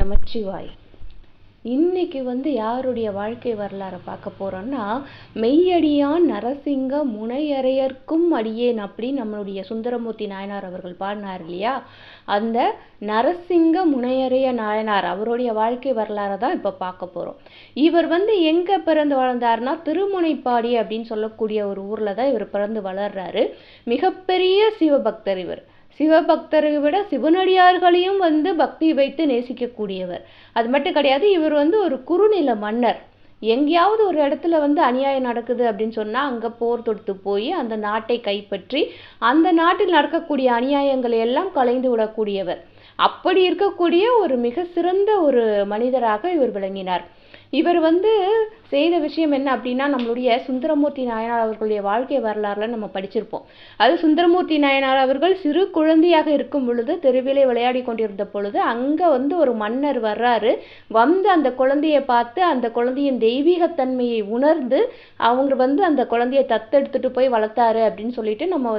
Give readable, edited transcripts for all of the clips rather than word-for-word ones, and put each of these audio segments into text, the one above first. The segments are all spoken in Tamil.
நமச்சிவாய். இன்னைக்கு யாருடைய வாழ்க்கை வரலாறை பார்க்க போறோம்னா, மெய்யடியான் நரசிங்க முனையரையர்க்கும் அடியேன் அப்படி நம்மளுடைய சுந்தரமூர்த்தி நாயனார் அவர்கள் பாடினார் இல்லையா? அந்த நரசிங்க முனையரைய நாயனார் அவருடைய வாழ்க்கை வரலாறை தான் இப்போ பார்க்க போறோம். இவர் எங்க பிறந்து வளர்ந்தாருன்னா, திருமுனைப்பாடி அப்படின்னு சொல்லக்கூடிய ஒரு ஊர்ல தான் இவர் பிறந்து வளர்றாரு. மிகப்பெரிய சிவபக்தர் இவர். சிவபக்தரை விட சிவனடியார்களையும் பக்தி வைத்து நேசிக்கக்கூடியவர். அது மட்டும் கிடையாது, இவர் ஒரு குறுநில மன்னர். எங்கேயாவது ஒரு இடத்துல அநியாயம் நடக்குது அப்படின்னு சொன்னா அங்க போர் தொடுத்து போய் அந்த நாட்டை கைப்பற்றி அந்த நாட்டில் நடக்கக்கூடிய அநியாயங்களை எல்லாம் களைந்து விடக்கூடியவர். அப்படி இருக்கக்கூடிய ஒரு மிக சிறந்த ஒரு மனிதராக இவர் விளங்கினார். இவர் செய்த விஷயம் என்ன அப்படின்னா, நம்மளுடைய சுந்தரமூர்த்தி நாயனார் அவர்களுடைய வாழ்க்கை வரலாறுல நம்ம படிச்சிருப்போம். அது சுந்தரமூர்த்தி நாயனார் அவர்கள் சிறு குழந்தையாக இருக்கும் பொழுது தெருவிலே விளையாடி கொண்டிருந்த பொழுது அங்க ஒரு மன்னர் வர்றாரு. அந்த குழந்தையை பார்த்து அந்த குழந்தையின் தெய்வீகத்தன்மையை உணர்ந்து அவங்க அந்த குழந்தையை தத்தெடுத்துட்டு போய் வளர்த்தாரு அப்படின்னு சொல்லிட்டு நம்ம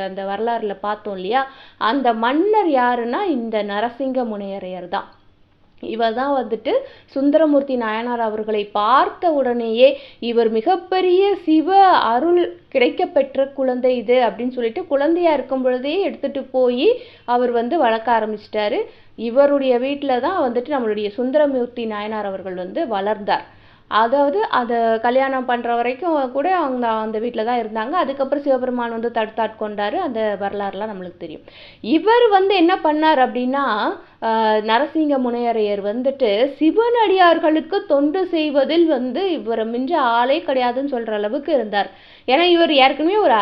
அந்த வரலாறுல பார்த்தோம் இல்லையா? அந்த மன்னர் யாருன்னா இந்த நரசிங்க முனையரையர் தான். இவர் தான் சுந்தரமூர்த்தி நாயனார் அவர்களை பார்த்த உடனேயே இவர் மிகப்பெரிய சிவ அருள் கிடைக்க பெற்ற குழந்தை இது அப்படின்னு சொல்லிட்டு குழந்தையா இருக்கும் பொழுதே எடுத்துட்டு போய் அவர் வளர்க்க ஆரம்பிச்சிட்டாரு. இவருடைய வீட்டில தான் நம்மளுடைய சுந்தரமூர்த்தி நாயனார் அவர்கள் வளர்ந்தார். அதாவது அதை கல்யாணம் பண்ற வரைக்கும் கூட அவங்க அந்த வீட்டில தான் இருந்தாங்க. அதுக்கப்புறம் சிவபெருமான் தடுத்தாட்கொண்டாரு. அந்த வரலாறுலாம் நம்மளுக்கு தெரியும். இவர் என்ன பண்ணார் அப்படின்னா, நரசிங்க முனையரையர் சிவனடியார்களுக்கு தொண்டு செய்வதில் இவரை மிஞ்ச ஆளே கிடையாதுன்னு சொல்ற அளவுக்கு இருந்தார். ஏன்னா இவர் ஏற்கனவே ஒரு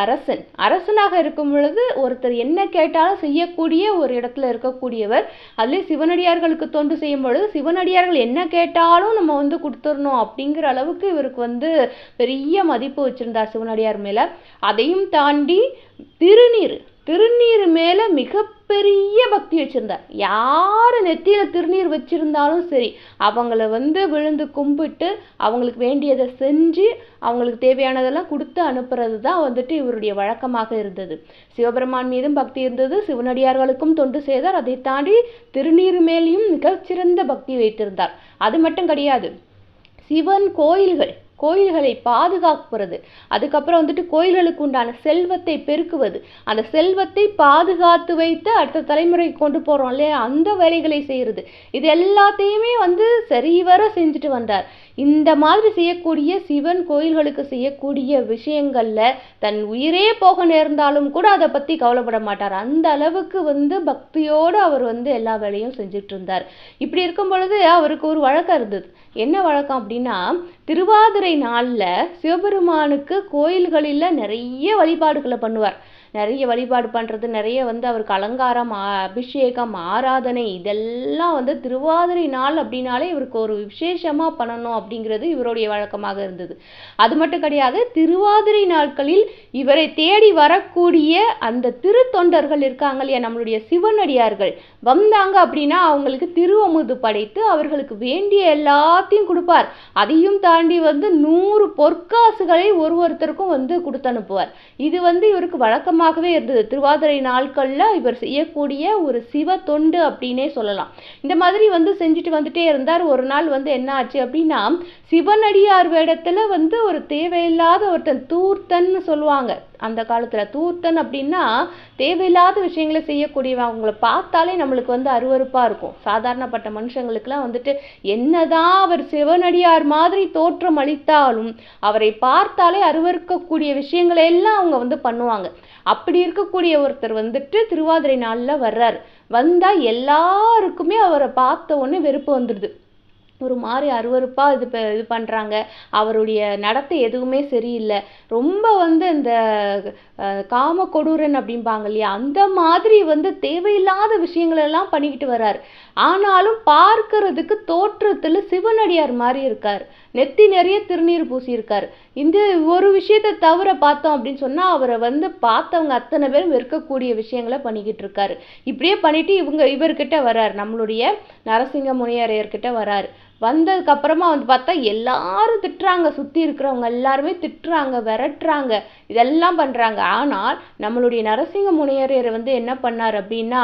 அரசனாக இருக்கும் பொழுது ஒருத்தர் என்ன கேட்டாலும் செய்யக்கூடிய ஒரு இடத்துல இருக்கக்கூடியவர். அதுலேயே சிவனடியார்களுக்கு தொண்டு செய்யும் பொழுது சிவனடியார்கள் என்ன கேட்டாலும் நம்ம கொடுத்துடணும் அப்படிங்கிற அளவுக்கு இவருக்கு பெரிய மதிப்பு வச்சிருந்தார் சிவனடியார் மேல. அதையும் தாண்டி திருநீர் மேல மிகப்பெரிய பக்தி வச்சிருந்தார். யாரு நெத்தியில திருநீர் வச்சிருந்தாலும் சரி, அவங்கள விழுந்து கும்பிட்டு அவங்களுக்கு வேண்டியதை செஞ்சு அவங்களுக்கு தேவையானதெல்லாம் கொடுத்து அனுப்புறது தான் இவருடைய வழக்கமாக இருந்தது. சிவபெருமான் மீதும் பக்தி இருந்தது, சிவனடியார்களுக்கும் தொண்டு செய்தார். அதை தாண்டி திருநீர் மேலேயும் மிகச்சிறந்த பக்தி வைத்திருந்தார். அது மட்டும் கிடையாது, சிவன் கோயில்களை பாதுகாப்புறது, அதுக்கப்புறம் கோயில்களுக்கு உண்டான செல்வத்தை பெருக்குவது, அந்த செல்வத்தை பாதுகாத்து வைத்து அடுத்த தலைமுறைக்கு கொண்டு போறோம் இல்லையா, அந்த வேலைகளை செய்யறது, இது எல்லாத்தையுமே சரிவர செஞ்சுட்டு வந்தார். இந்த மாதிரி செய்யக்கூடிய சிவன் கோயில்களுக்கு செய்யக்கூடிய விஷயங்கள்ல தன் உயிரே போக நேர்ந்தாலும் கூட அதை பத்தி கவலைப்பட மாட்டார். அந்த அளவுக்கு பக்தியோடு அவர் எல்லா வேலையும் செஞ்சுட்டு இருந்தார். இப்படி இருக்கும் பொழுது அவருக்கு ஒரு வழக்கம் இருந்தது. என்ன வழக்கம் அப்படின்னா, திருவாதிரை நாள்ல சிவபெருமானுக்கு கோயில்களில் நிறைய வழிபாடுகளை பண்ணுவார். நிறைய வழிபாடு பண்றது, நிறைய அவருக்கு அலங்காரம், அபிஷேகம், ஆராதனை, இதெல்லாம் திருவாதிரை நாள் அப்படின்னாலே இவருக்கு ஒரு விசேஷமா பண்ணணும் அப்படிங்கிறது இவருடைய வழக்கமாக இருந்தது. அது மட்டும் கிடையாது, திருவாதிரை நாட்களில் இவரை தேடி வரக்கூடிய அந்த திருத்தொண்டர்கள் இருக்காங்க இல்லையா, நம்மளுடைய சிவனடியார்கள் வந்தாங்க அப்படின்னா அவங்களுக்கு திருவமுது படைத்து அவர்களுக்கு வேண்டிய எல்லாத்தையும் கொடுப்பார். அதையும் தாண்டி 100 பொற்காசுகளை ஒருத்தருக்கும் கொடுத்து அனுப்புவார். இது இவருக்கு வழக்கமாகவே இருந்தது. திருவாதிரை நாட்கள்ல இவர் செய்யக்கூடிய ஒரு சிவ தொண்டு அப்படின்னே சொல்லலாம். இந்த மாதிரி செஞ்சுட்டு வந்துட்டே இருந்தார். ஒரு நாள் என்ன ஆச்சு அப்படின்னா, சிவனடியார் வேடத்துல ஒரு தேவையில்லாத ஒருத்தன், தூர்த்தன்னு சொல்லுவாங்க அந்த காலத்துல. தூர்த்தன் அப்படின்னா தேவையில்லாத விஷயங்களை செய்யக்கூடியவங்க. அவங்கள பார்த்தாலே நம்மளுக்கு அருவருப்பா இருக்கும். சாதாரணப்பட்ட மனுஷங்களுக்குலாம் என்னதான் அவர் சிவனடியார் மாதிரி தோற்றம் அளித்தாலும் அவரை பார்த்தாலே அருவருக்கக்கூடிய விஷயங்களை எல்லாம் அவங்க பண்ணுவாங்க. அப்படி இருக்கக்கூடிய ஒருத்தர் திருவாதிரை நாள்ல வர்றார். வந்தா எல்லாருக்குமே அவரை பார்த்த உடனே வெறுப்பு வந்துடுது. ஒரு மாதிரி அருவருப்பா இது பண்றாங்க. அவருடைய நடத்தை எதுவுமே சரியில்லை. ரொம்ப இந்த காம கொடூரன் அப்படிம்பாங்க இல்லையா, அந்த மாதிரி தேவையில்லாத விஷயங்கள் எல்லாம் பண்ணிக்கிட்டு வர்றாரு. ஆனாலும் பார்க்கறதுக்கு தோற்றத்துல சிவனடியார் மாதிரி இருக்காரு. நெத்தி நிறைய திருநீர் பூசி இருக்காரு. இந்த ஒரு விஷயத்தை தவிர பார்த்தோம் அப்படின்னு சொன்னா அவரை பார்த்தவங்க அத்தனை பேரும் வெறுக்கக்கூடிய விஷயங்களை பண்ணிக்கிட்டு இருக்காரு. இப்படியே பண்ணிட்டு இவர்கிட்ட வர்றாரு, நம்மளுடைய நரசிங்க முனையரையர்கிட்ட வர்றாரு. வந்ததுக்கு அப்புறமா வந்து பார்த்தா எல்லாரும் திட்டுறாங்க, சுற்றி இருக்கிறவங்க எல்லாருமே திட்டுறாங்க, விரட்டுறாங்க, இதெல்லாம் பண்ணுறாங்க. ஆனால் நம்மளுடைய நரசிங்க முனையரையர் வந்து என்ன பண்ணார் அப்படின்னா,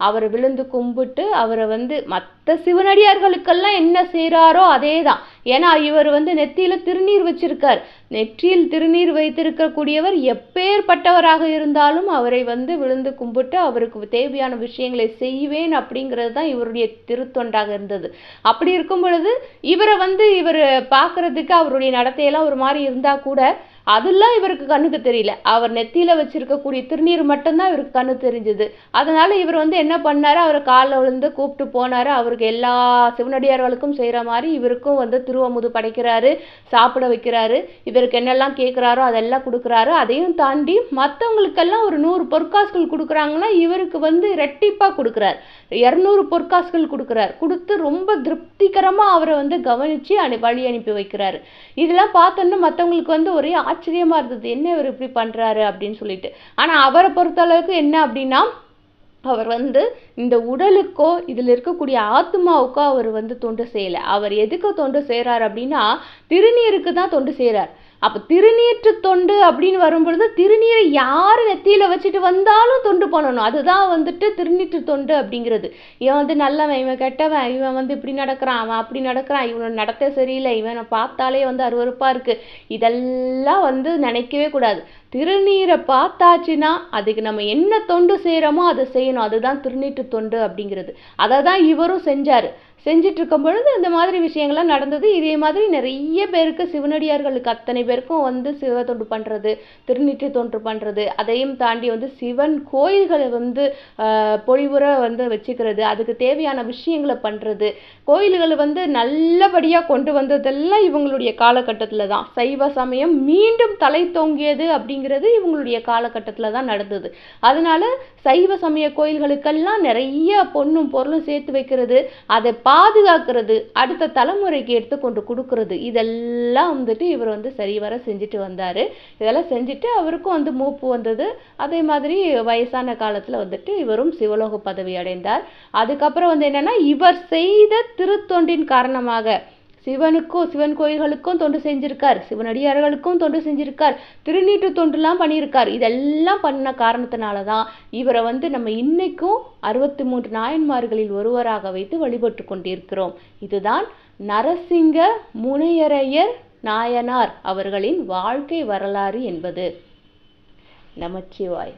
அவரை விழுந்து கும்பிட்டு அவரை வந்து மற்ற சிவனடியார்களுக்கெல்லாம் என்ன செய்கிறாரோ அதே தான். ஏன்னா இவர் வந்து நெத்தியில் திருநீர் வச்சிருக்கார். நெற்றியில் திருநீர் வைத்திருக்கக்கூடியவர் எப்பேற்பட்டவராக இருந்தாலும் அவரை வந்து விழுந்து கும்பிட்டு அவருக்கு தேவையான விஷயங்களை செய்வேன் அப்படிங்கிறது தான் இவருடைய திருத்தொண்டாக இருந்தது. அப்படி இருக்கும் பொழுது இவரை வந்து இவர் பார்க்கறதுக்கு அவருடைய நடத்தையெல்லாம் ஒரு மாதிரி இருந்தால் கூட அதெல்லாம் இவருக்கு கண்ணுக்கு தெரியல. அவர் நெத்தியில வச்சிருக்கக்கூடிய திருநீர் மட்டும்தான் இவருக்கு கண்ணு தெரிஞ்சது. அதனால இவர் வந்து என்ன பண்ணாரு, அவர் காலில் விழுந்து கூப்பிட்டு போனாரு. அவருக்கு எல்லா சிவனடியார்களுக்கும் செய்கிற மாதிரி இவருக்கும் வந்து திருவமுது படைக்கிறாரு, சாப்பிட வைக்கிறாரு, இவருக்கு என்னெல்லாம் கேட்குறாரோ அதெல்லாம் கொடுக்குறாரு. அதையும் தாண்டி மற்றவங்களுக்கெல்லாம் ஒரு 100 பொற்காசுகள் கொடுக்குறாங்கன்னா இவருக்கு வந்து ரெட்டிப்பாக கொடுக்குறார். 200 பொற்காசுகள் கொடுக்குறார். கொடுத்து ரொம்ப திருப்திகரமாக அவரை வந்து கவனித்து வழி அனுப்பி வைக்கிறாரு. இதெல்லாம் பார்த்தோன்னா மற்றவங்களுக்கு வந்து ஒரே ஆச்சரியமா இருந்தது, என்ன இவர் இப்படி பண்றாரு அப்படின்னு சொல்லிட்டு. ஆனா அவரை பொறுத்த அளவுக்கு என்ன அப்படின்னா, அவர் வந்து இந்த உடலுக்கோ இதில் இருக்கக்கூடிய ஆத்மாவுக்கோ அவர் வந்து தொண்டு செய்யலை. அவர் எதுக்கு தொண்டு செய்கிறார் அப்படின்னா, திருநீருக்கு தான் தொண்டு செய்கிறார். அப்போ திருநீற்று தொண்டு அப்படின்னு வரும்பொழுது திருநீரை யார் நெத்தியில் வச்சுட்டு வந்தாலும் தொண்டு பண்ணணும். அதுதான் வந்துட்டு திருநீற்று தொண்டு அப்படிங்கிறது. இவன் வந்து நல்லவன், இவன் கெட்டவன், இவன் வந்து இப்படி நடக்கிறான், அவன் அப்படி நடக்கிறான், இவனை நடத்த சரியில்லை, இவனை பார்த்தாலே வந்து அருவருப்பாக இருக்குது, இதெல்லாம் வந்து நினைக்கவே கூடாது. திருநீரை பார்த்தாச்சுன்னா அதுக்கு நம்ம என்ன தொண்டு செய்கிறோமோ அதை செய்யணும். அதுதான் திருநீற்று தொண்டு அப்படிங்கிறது. அதை தான் இவரும் செஞ்சார். செஞ்சிட்டு இருக்கும் பொழுது இந்த மாதிரி விஷயங்கள்லாம் நடந்தது. இதே மாதிரி நிறைய பேருக்கு சிவனடியார்களுக்கு அத்தனை பேருக்கும் வந்து சிவ தொண்டு பண்ணுறது, திருநீற்று தொண்டு பண்ணுறது, அதையும் தாண்டி வந்து சிவன் கோயில்களை வந்து பொழிவுற வந்து வச்சுக்கிறது, அதுக்கு தேவையான விஷயங்களை பண்ணுறது, கோயில்களை வந்து நல்லபடியாக கொண்டு வந்ததெல்லாம் இவங்களுடைய காலகட்டத்தில் தான். சைவ சமயம் மீண்டும் தலை தோங்கியது அப்படிங்கிறது இவங்களுடைய காலகட்டத்தில் தான் நடந்தது. அதனால சைவ சமய கோயில்களுக்கெல்லாம் நிறைய பொண்ணும் பொருளும் சேர்த்து வைக்கிறது, அதை பாதுகாக்கிறது, அடுத்த தலைமுறைக்கு எடுத்துக்கொண்டு கொடுக்கறது, இதெல்லாம் வந்துட்டு இவர் வந்து சரிவர செஞ்சுட்டு வந்தார். இதெல்லாம் செஞ்சுட்டு அவருக்கும் வந்து மூப்பு வந்தது. அதே மாதிரி வயசான காலத்தில் வந்துட்டு இவரும் சிவலோக பதவி அடைந்தார். அதுக்கப்புறம் வந்து என்னன்னா, இவர் செய்த திருத்தொண்டின் காரணமாக சிவன் கோயில்களுக்கும் தொண்டு செஞ்சிருக்கார், சிவனடியார்களுக்கும் தொண்டு செஞ்சிருக்கார், திருநீற்று தொண்டுலாம் பண்ணியிருக்கார். இதெல்லாம் பண்ண காரணத்தினால தான் இவரை வந்து நம்ம இன்னைக்கும் 63 நாயன்மார்களில் ஒருவராக வைத்து வழிபட்டு கொண்டிருக்கிறோம். இதுதான் நரசிங்க முனையரையர் நாயனார் அவர்களின் வாழ்க்கை வரலாறு என்பது. நமச்சிவாய்.